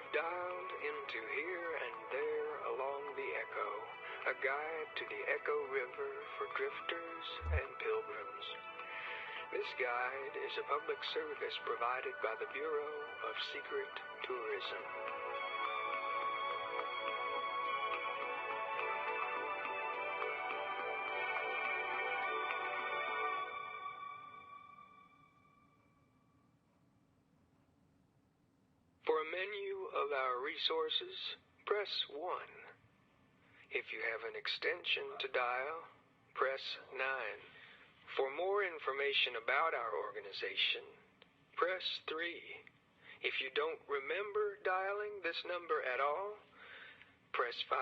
have dialed into Here and There Along the Echo, a guide to the Echo River for drifters and pilgrims. This guide is a public service provided by the Bureau of Secret Tourism. For a menu of our resources, press 1. If you have an extension to dial, press 9. For more information about our organization, press 3. If you don't remember dialing this number at all, press 5.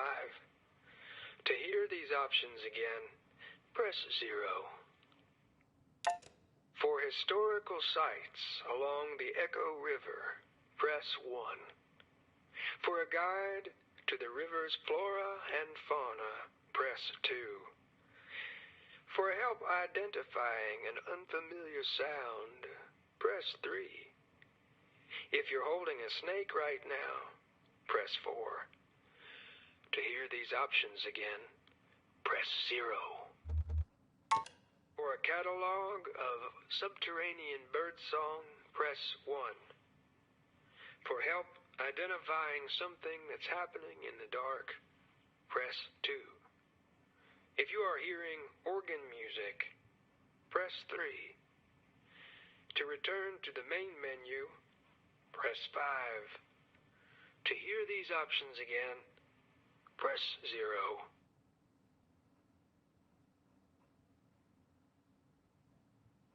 To hear these options again, press 0. For historical sites along the Echo River, press 1. For a guide to the river's flora and fauna, press 2. For help identifying an unfamiliar sound, press 3. If you're holding a snake right now, press 4. To hear these options again, press 0. For a catalog of subterranean birdsong, press 1. For help identifying something that's happening in the dark, press 2. If you are hearing organ music, press 3. To return to the main menu, press 5. To hear these options again, press 0.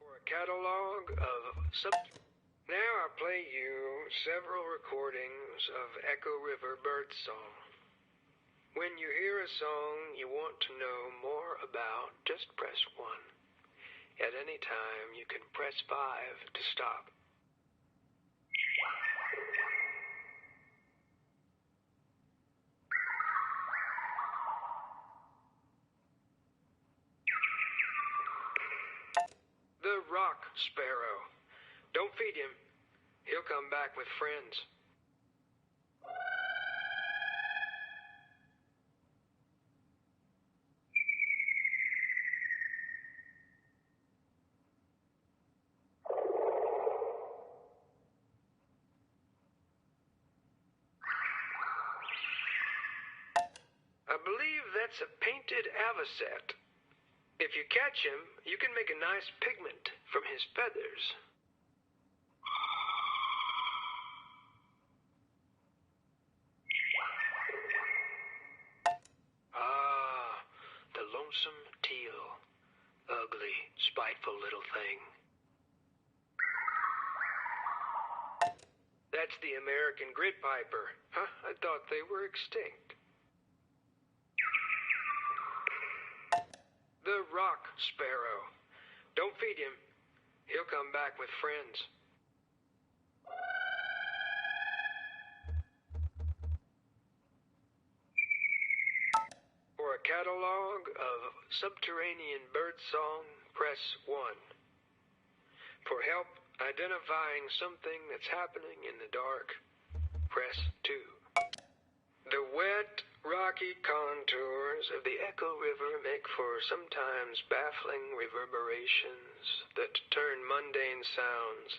For a catalog of Now I play you several recordings of Echo River birdsong. When you hear a song you want to know more about, just press 1. At any time, you can press 5 to stop. The rock sparrow. Don't feed him. He'll come back with friends. I believe that's a painted avocet. If you catch him, you can make a nice pigment from his feathers. The lonesome teal. Ugly, spiteful little thing. That's the American gridpiper. Huh? I thought they were extinct. The rock sparrow. Don't feed him. He'll come back with friends. For a catalog of subterranean birdsong, press 1. For help identifying something that's happening in the dark, press 2. The wet, rocky contours of the Echo River make for sometimes baffling reverberations that turn mundane sounds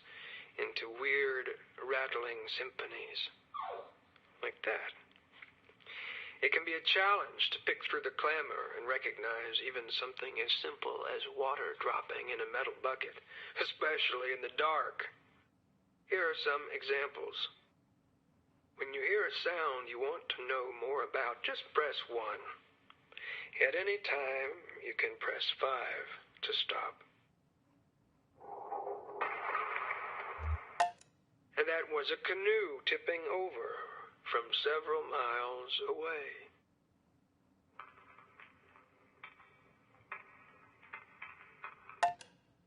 into weird, rattling symphonies. Like that. It can be a challenge to pick through the clamor and recognize even something as simple as water dropping in a metal bucket, especially in the dark. Here are some examples. When you hear a sound you want to know more about, just press 1. At any time, you can press 5 to stop. And that was a canoe tipping over from several miles away.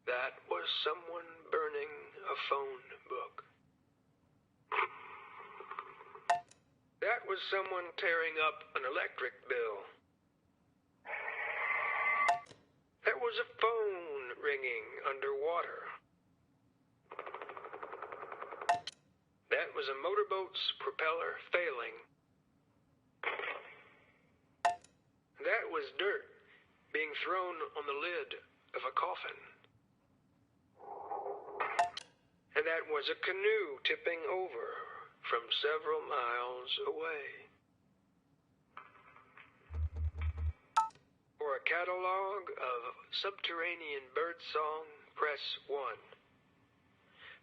That was someone burning a phone book. That was someone tearing up an electric bill. That was a phone ringing underwater. That was a motorboat's propeller failing. That was dirt being thrown on the lid of a coffin. And that was a canoe tipping over from several miles away. For a catalog of subterranean birdsong, press 1.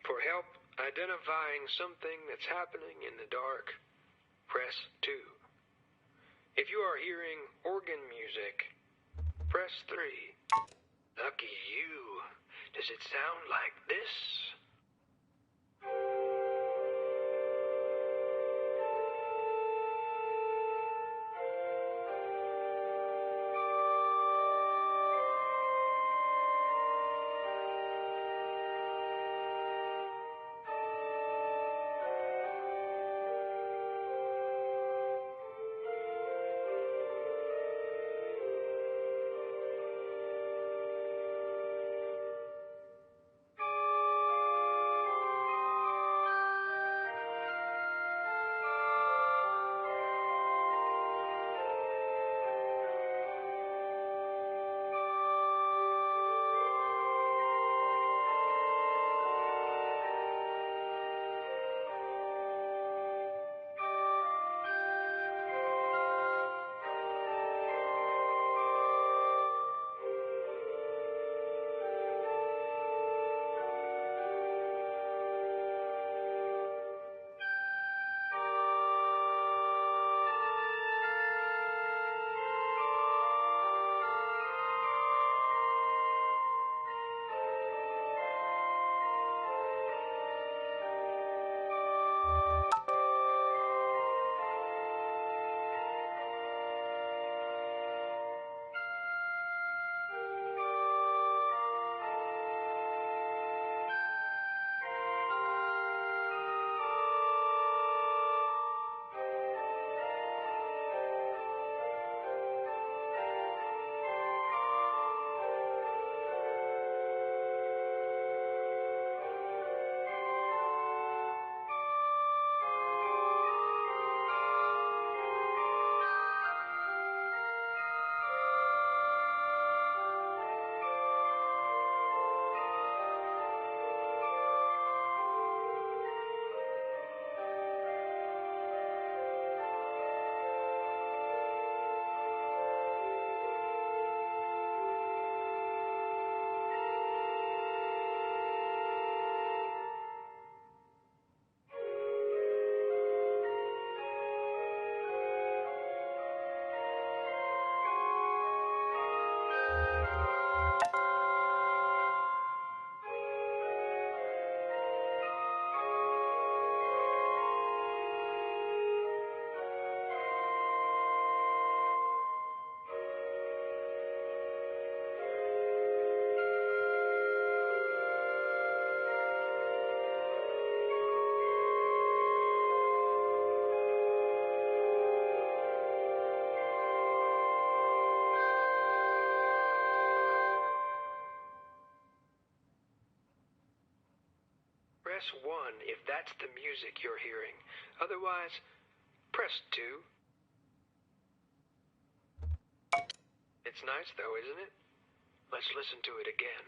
For help identifying something that's happening in the dark, press 2. If you are hearing organ music, press 3. Lucky you. Does it sound like this? Press 1 if that's the music you're hearing. Otherwise, press 2. It's nice though, isn't it? Let's listen to it again.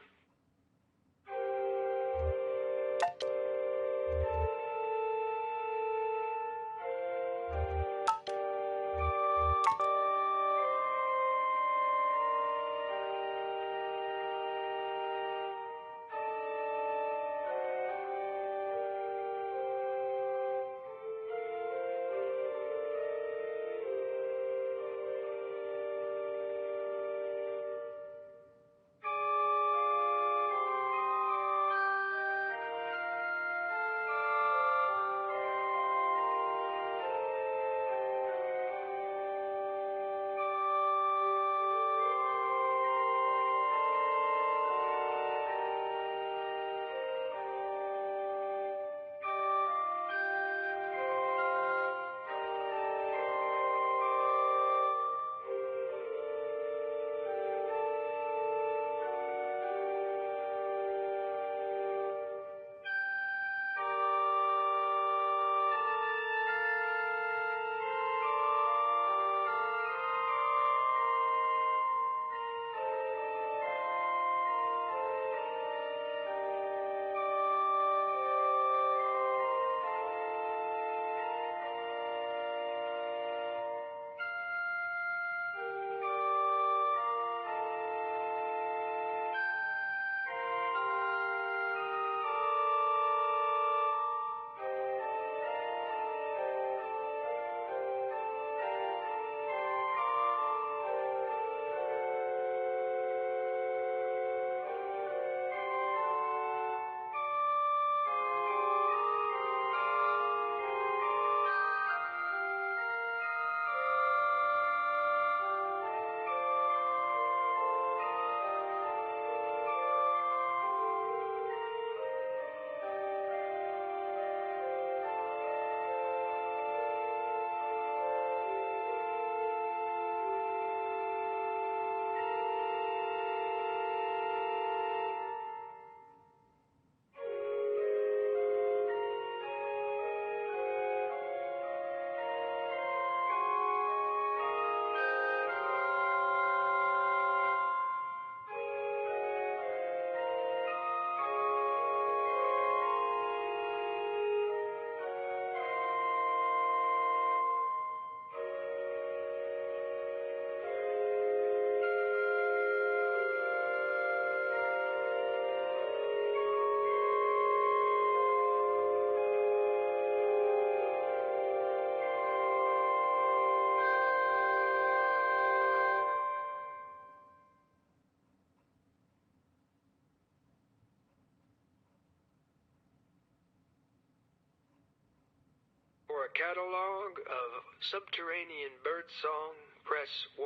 a catalog of subterranean birdsong, press 1.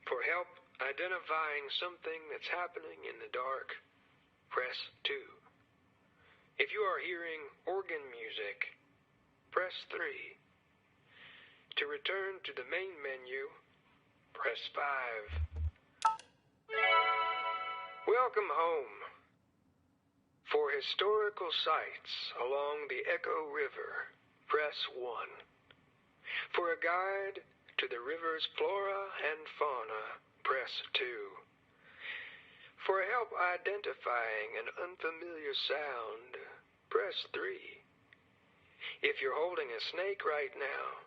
For help identifying something that's happening in the dark, press 2. If you are hearing organ music, press 3. To return to the main menu, press 5. Welcome home. For historical sites along the Echo River, press 1. For a guide to the river's flora and fauna, press 2. For help identifying an unfamiliar sound, press 3. If you're holding a snake right now,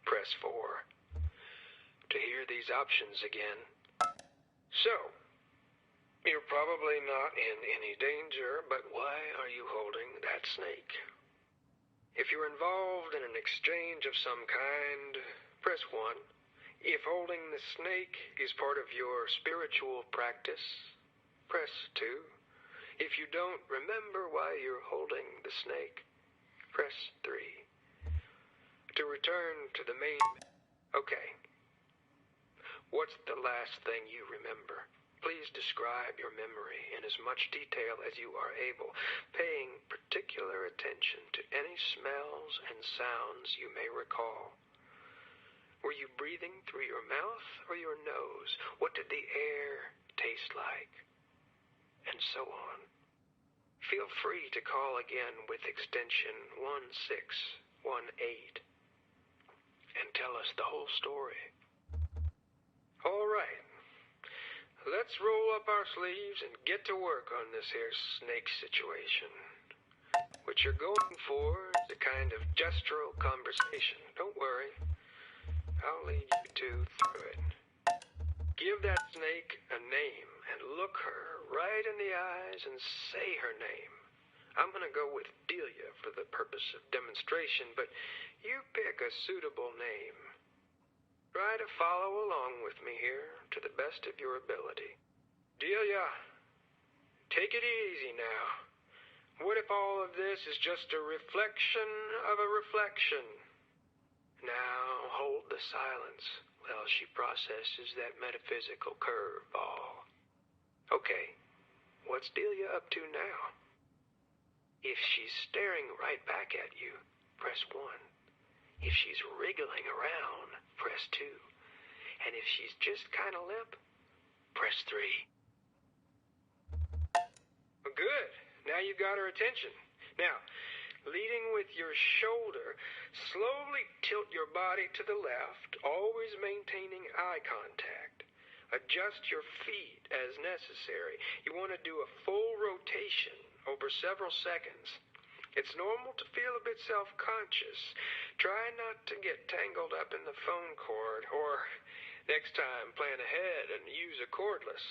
press 4. To hear these options again. So, you're probably not in any danger, but why are you holding that snake? If you're involved in an exchange of some kind, press 1. If holding the snake is part of your spiritual practice, press 2. If you don't remember why you're holding the snake, press 3. To return to the main... Okay. What's the last thing you remember? Please describe your memory in as much detail as you are able, paying particular attention to any smells and sounds you may recall. Were you breathing through your mouth or your nose? What did the air taste like? And so on. Feel free to call again with extension 1618 and tell us the whole story. All right. Let's roll up our sleeves and get to work on this here snake situation. What you're going for is a kind of gestural conversation. Don't worry. I'll lead you two through it. Give that snake a name and look her right in the eyes and say her name. I'm going to go with Delia for the purpose of demonstration, but you pick a suitable name. Try to follow along with me here to the best of your ability. Delia, take it easy now. What if all of this is just a reflection of a reflection? Now hold the silence while she processes that metaphysical curveball. Okay, what's Delia up to now? If she's staring right back at you, press 1. If she's wriggling around, press 2. And if she's just kind of limp, press 3. Good. Now you've got her attention. Now, leading with your shoulder, slowly tilt your body to the left, always maintaining eye contact. Adjust your feet as necessary. You want to do a full rotation over several seconds. It's normal to feel a bit self-conscious. Try not to get tangled up in the phone cord, or next time plan ahead and use a cordless.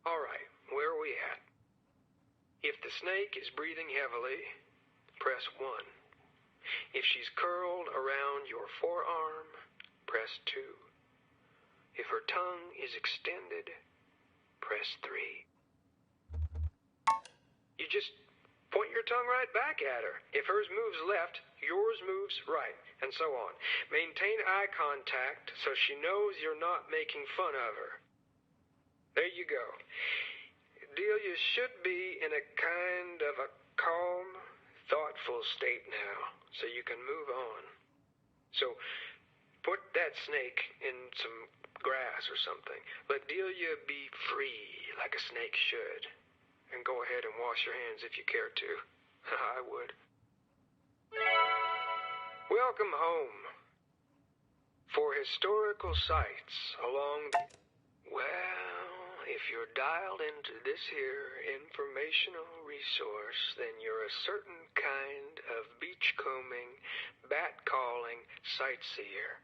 All right, where are we at? If the snake is breathing heavily, press 1. If she's curled around your forearm, press 2. If her tongue is extended, press 3. You just point your tongue right back at her. If hers moves left, yours moves right, and so on. Maintain eye contact so she knows you're not making fun of her. There you go. Delia should be in a kind of a calm, thoughtful state now, so you can move on. So, put that snake in some grass or something. Let Delia be free, like a snake should. And go ahead and wash your hands if you care to. I would. Welcome home. For historical sites along the... Well, if you're dialed into this here informational resource, then you're a certain kind of beachcombing, bat-calling sightseer.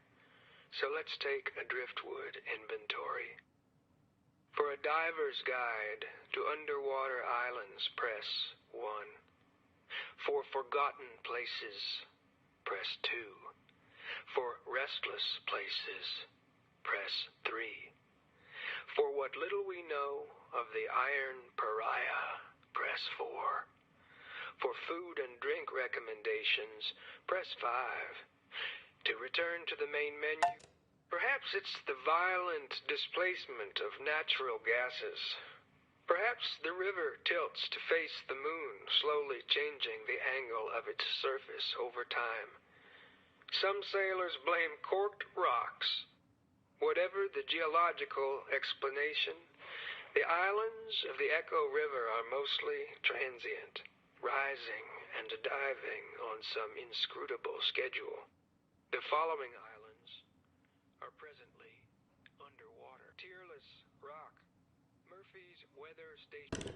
So let's take a driftwood inventory. For a diver's guide to underwater islands, press 1. For forgotten places, press 2. For restless places, press 3. For what little we know of the Iron Pariah, press 4. For food and drink recommendations, press 5. To return to the main menu, perhaps it's the violent displacement of natural gases. Perhaps the river tilts to face the moon, slowly changing the angle of its surface over time. Some sailors blame corked rocks. Whatever the geological explanation, the islands of the Echo River are mostly transient, rising and diving on some inscrutable schedule. The following islands are presently underwater. Tearless Rock, Murphy's Weather Station.